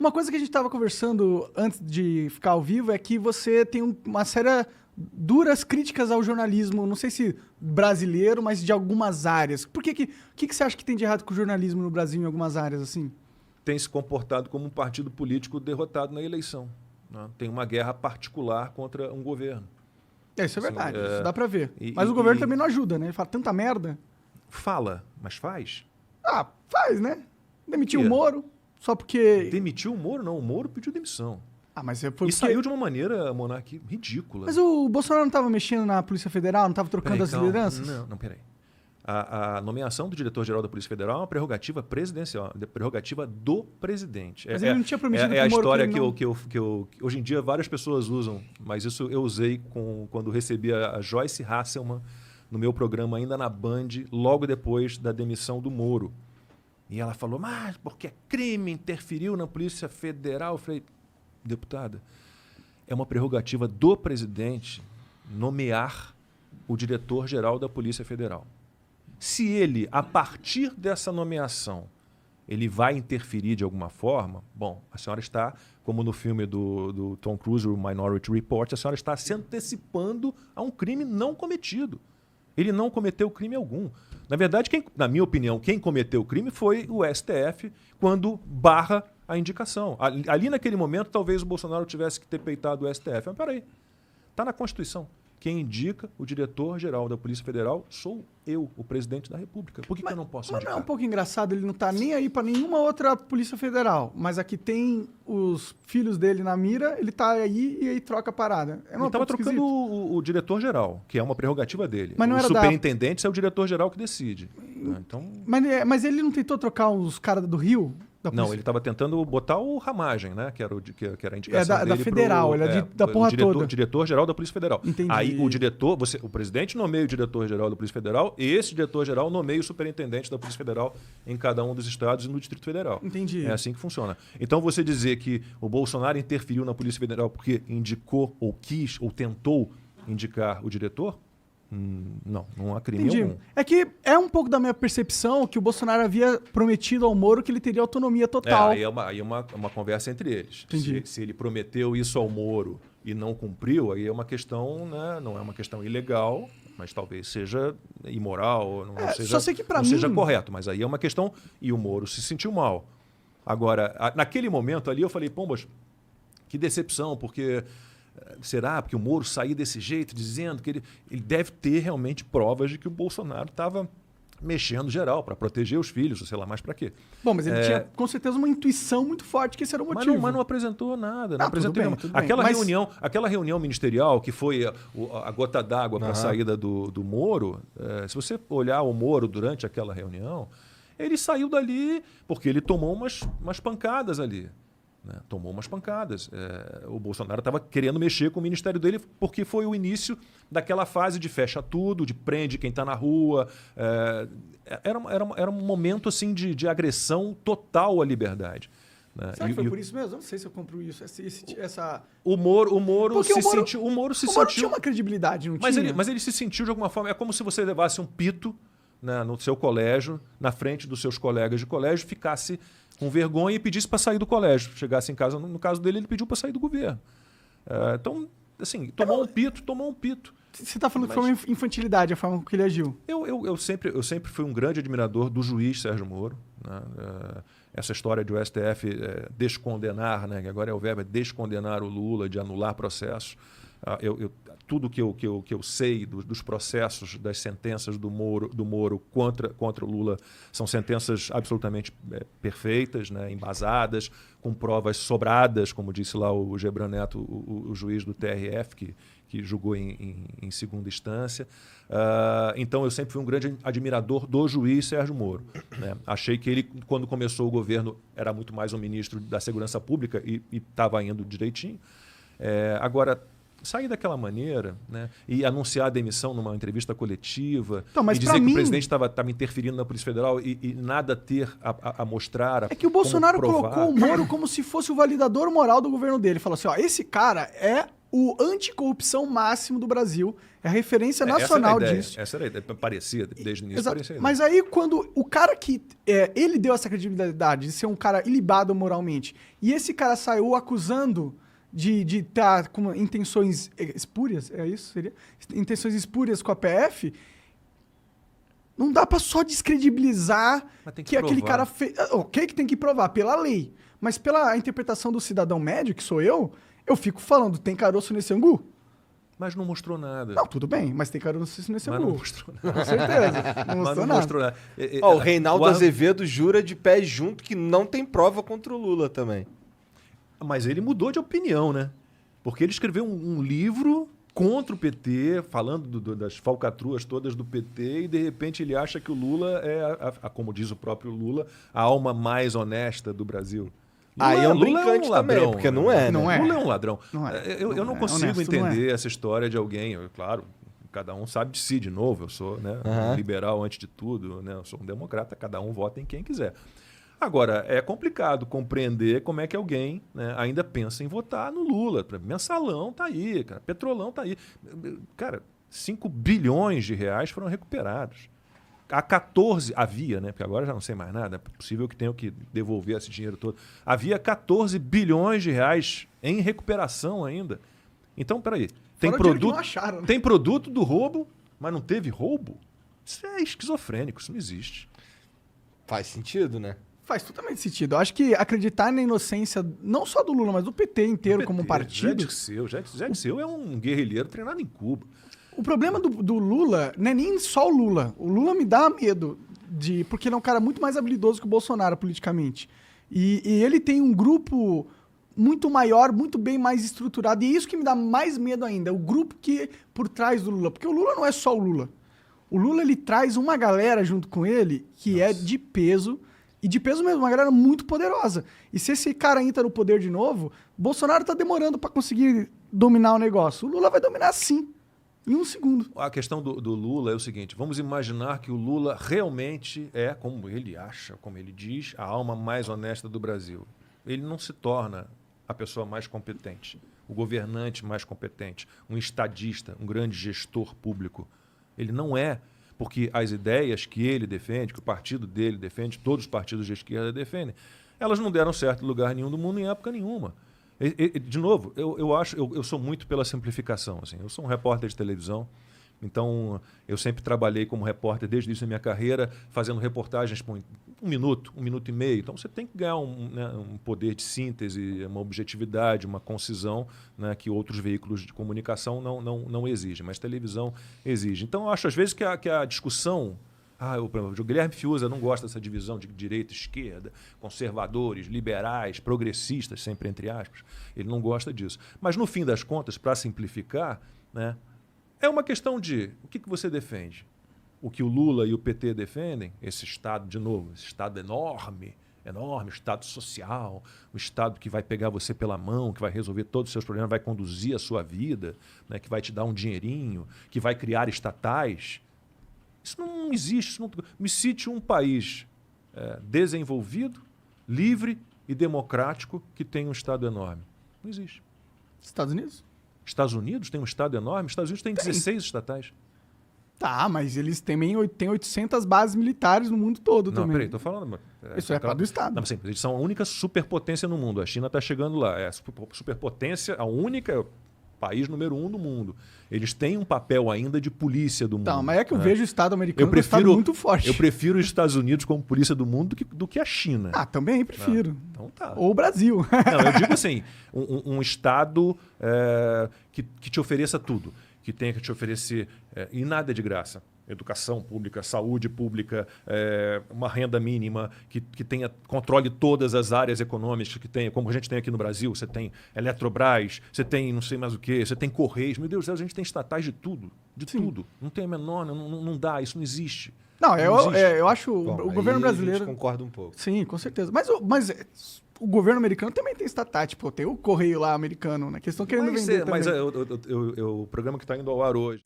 Uma coisa que a gente estava conversando antes de ficar ao vivo é que você tem uma série duras críticas ao jornalismo, não sei se brasileiro, mas de algumas áreas. Por que você acha que tem de errado com o jornalismo no Brasil em algumas áreas assim? Tem se comportado como um partido político derrotado na eleição. Né? Tem uma guerra particular contra um governo. Isso é verdade, isso dá pra ver. Mas o governo também não ajuda, né? Ele fala tanta merda. Fala, mas faz? Faz, né? Demitiu o Moro, só porque... Demitiu o Moro? Não, o Moro pediu demissão. Mas foi E porque... saiu de uma maneira, Monark, ridícula. Mas o Bolsonaro não estava mexendo na Polícia Federal, não estava trocando as lideranças? Não, peraí. A nomeação do diretor-geral da Polícia Federal é uma prerrogativa presidencial, uma prerrogativa do presidente. Mas ele não tinha prometido a história que eu hoje em dia várias pessoas usam, mas isso eu usei quando recebi a Joyce Hasselman no meu programa ainda na Band, logo depois da demissão do Moro. E ela falou, mas porque é crime, interferiu na Polícia Federal. Eu falei, deputada, é uma prerrogativa do presidente nomear o diretor-geral da Polícia Federal. Se ele, a partir dessa nomeação, ele vai interferir de alguma forma, bom, a senhora está, como no filme do Tom Cruise, o Minority Report, a senhora está se antecipando a um crime não cometido. Ele não cometeu crime algum. Na verdade, na minha opinião, quem cometeu o crime foi o STF quando barra a indicação. Ali naquele momento, talvez o Bolsonaro tivesse que ter peitado o STF. Mas peraí, está na Constituição. Quem indica o diretor-geral da Polícia Federal sou eu, o presidente da República. Por que eu não posso indicar? Mas não é um pouco engraçado, ele não tá nem aí para nenhuma outra Polícia Federal, mas aqui tem os filhos dele na mira, ele tá aí e aí troca a parada. Ele estava trocando o diretor-geral, que é uma prerrogativa dele. Mas não o era superintendente é o diretor-geral que decide. Então... Mas ele não tentou trocar os caras do Rio? Não, ele estava tentando botar o Ramagem, né? Que era a indicação dele da Federal, ele é da porra toda. Diretor-geral da Polícia Federal. Entendi. Aí o presidente nomeia o diretor-geral da Polícia Federal e esse diretor-geral nomeia o superintendente da Polícia Federal em cada um dos estados e no Distrito Federal. Entendi. É assim que funciona. Então você dizer que o Bolsonaro interferiu na Polícia Federal porque indicou ou quis ou tentou indicar o diretor? Não há crime algum. É que é um pouco da minha percepção que o Bolsonaro havia prometido ao Moro que ele teria autonomia total. Aí é uma conversa entre eles. Entendi. Se ele prometeu isso ao Moro e não cumpriu, aí é uma questão, né, não é uma questão ilegal, mas talvez seja imoral, só sei que não seja correto. Mas aí é uma questão, e o Moro se sentiu mal. Agora, naquele momento ali eu falei, pombas, que decepção, porque... Será? Porque o Moro saiu desse jeito, dizendo que ele deve ter realmente provas de que o Bolsonaro estava mexendo geral para proteger os filhos, ou sei lá mais para quê. Bom, mas ele tinha com certeza uma intuição muito forte que esse era o motivo. Mas não apresentou nada. Tudo bem. Aquela reunião ministerial que foi a gota d'água para a saída do Moro, se você olhar o Moro durante aquela reunião, ele saiu dali porque ele tomou umas pancadas ali. Né? Tomou umas pancadas. O Bolsonaro estava querendo mexer com o ministério dele porque foi o início daquela fase de fecha tudo, de prende quem está na rua. Era um momento assim, de agressão total à liberdade. Né? Será que foi por isso mesmo? Eu não sei se eu compro isso. O Moro se sentiu... O Moro tinha uma credibilidade, não tinha? Mas ele se sentiu de alguma forma... É como se você levasse um pito, né, no seu colégio, na frente dos seus colegas de colégio, ficasse... com vergonha e pedisse para sair do colégio. Chegasse em casa, no caso dele, ele pediu para sair do governo. Então, assim, tomou um pito. Você está falando que foi uma infantilidade a forma que ele agiu. Eu sempre fui um grande admirador do juiz Sérgio Moro. Né? Essa história de o STF descondenar, né? Que agora é o verbo, descondenar o Lula, de anular processos. Tudo que eu sei dos processos, das sentenças do Moro contra o Lula são sentenças absolutamente perfeitas, né, embasadas, com provas sobradas, como disse lá o Gebran Neto, o juiz do TRF, que julgou em segunda instância. Então, eu sempre fui um grande admirador do juiz Sérgio Moro. Né? Achei que ele, quando começou o governo, era muito mais um ministro da Segurança Pública e estava indo direitinho. Agora... sair daquela maneira, né, e anunciar a demissão numa entrevista coletiva, mas e dizer que o presidente estava interferindo na Polícia Federal e nada ter a mostrar. É que o Bolsonaro colocou o Moro como se fosse o validador moral do governo dele. Falou assim, esse cara é o anticorrupção máximo do Brasil. É a referência nacional disso. Essa era a ideia. Parecia, desde o início, Exato. parecia. Mas aí, quando o cara que... ele deu essa credibilidade de ser um cara ilibado moralmente, e esse cara saiu acusando de estar com intenções espúrias, é isso? Seria? Intenções espúrias com a PF... Não dá pra só descredibilizar que aquele cara fez... Ok que tem que provar pela lei. Mas pela interpretação do cidadão médio, que sou eu fico falando, tem caroço nesse angu? Mas não mostrou nada. Não, tudo bem, mas tem caroço nesse angu. Mas não mostrou nada. Com certeza. Não mostrou nada. Mostrou nada. O Reinaldo Azevedo jura de pé junto que não tem prova contra o Lula também. Mas ele mudou de opinião, né? Porque ele escreveu um livro contra o PT, falando das falcatruas todas do PT, e de repente ele acha que o Lula é, como diz o próprio Lula, a alma mais honesta do Brasil. Aí é um Lula brincante também, ladrão, porque não é, né? Não é. Lula é um ladrão. Não é. Eu não consigo Honesto, entender essa história de alguém. Claro, cada um sabe de si, de novo. Eu sou um liberal antes de tudo, né? Eu sou um democrata, cada um vota em quem quiser. Agora, é complicado compreender como é que alguém, né, ainda pensa em votar no Lula. Mensalão tá aí, cara. Petrolão tá aí. Cara, 5 bilhões de reais foram recuperados. Havia, né? Porque agora já não sei mais nada, é possível que tenham que devolver esse dinheiro todo. Havia 14 bilhões de reais em recuperação ainda. Então, peraí. Tem produto, acharam, né? Tem produto do roubo, mas não teve roubo? Isso é esquizofrênico, isso não existe. Faz sentido, né? Faz totalmente sentido. Eu acho que acreditar na inocência, não só do Lula, mas do PT inteiro como partido... Zé Dirceu é um guerrilheiro treinado em Cuba. O problema do Lula não é nem só o Lula. O Lula me dá medo, porque ele é um cara muito mais habilidoso que o Bolsonaro politicamente. E ele tem um grupo muito maior, muito bem mais estruturado. E é isso que me dá mais medo ainda, o grupo que por trás do Lula. Porque o Lula não é só o Lula. O Lula, ele traz uma galera junto com ele que é de peso, e de peso mesmo, uma galera muito poderosa. E se esse cara entra no poder de novo, Bolsonaro tá demorando para conseguir dominar o negócio. O Lula vai dominar sim. Em um segundo. A questão do Lula é o seguinte, vamos imaginar que o Lula realmente é, como ele acha, como ele diz, a alma mais honesta do Brasil. Ele não se torna a pessoa mais competente, o governante mais competente, um estadista, um grande gestor público. Ele não é, porque as ideias que ele defende, que o partido dele defende, todos os partidos de esquerda defendem, elas não deram certo em lugar nenhum do mundo em época nenhuma. De novo, eu sou muito pela simplificação. Assim. Eu sou um repórter de televisão, então eu sempre trabalhei como repórter desde o início da minha carreira, fazendo reportagens por 1 minuto, 1 minuto e meio. Então você tem que ganhar um poder de síntese, uma objetividade, uma concisão, né, que outros veículos de comunicação não exigem, mas televisão exige. Então eu acho às vezes que a discussão... o Guilherme Fiuza não gosta dessa divisão de direita e esquerda, conservadores, liberais, progressistas, sempre entre aspas. Ele não gosta disso. Mas, no fim das contas, para simplificar, né, é uma questão de o que você defende. O que o Lula e o PT defendem, esse Estado, de novo, esse Estado enorme, Estado social, um Estado que vai pegar você pela mão, que vai resolver todos os seus problemas, vai conduzir a sua vida, né, que vai te dar um dinheirinho, que vai criar estatais... Isso não existe. Me cite um país desenvolvido, livre e democrático que tem um Estado enorme. Não existe. Estados Unidos? Estados Unidos tem um Estado enorme? Estados Unidos tem 16 estatais. Tá, mas eles têm 800 bases militares no mundo todo também. Não, peraí, estou falando... Isso é para do Estado. Não, sim, eles são a única superpotência no mundo. A China está chegando lá. É a superpotência, a única... país número 1 do mundo. Eles têm um papel ainda de polícia do mundo. Tá, mas é que eu vejo o Estado americano como um Estado muito forte. Eu prefiro os Estados Unidos como polícia do mundo do que a China. Também prefiro. Então tá. Ou o Brasil. Não, eu digo assim, um Estado que te ofereça tudo. Que tenha que te oferecer, e nada é de graça. Educação pública, saúde pública, uma renda mínima, que controle todas as áreas econômicas que tem, como a gente tem aqui no Brasil. Você tem Eletrobras, você tem não sei mais o quê, você tem Correios. Meu Deus do céu, a gente tem estatais de tudo. Tudo. Não tem a menor, não dá, isso não existe. Não, eu acho Bom, o governo brasileiro... A gente concorda um pouco. Sim, com certeza. Mas o governo americano também tem estatais. Tipo, tem o Correio lá americano, né? Que estão querendo vender também. Mas o programa que está indo ao ar hoje...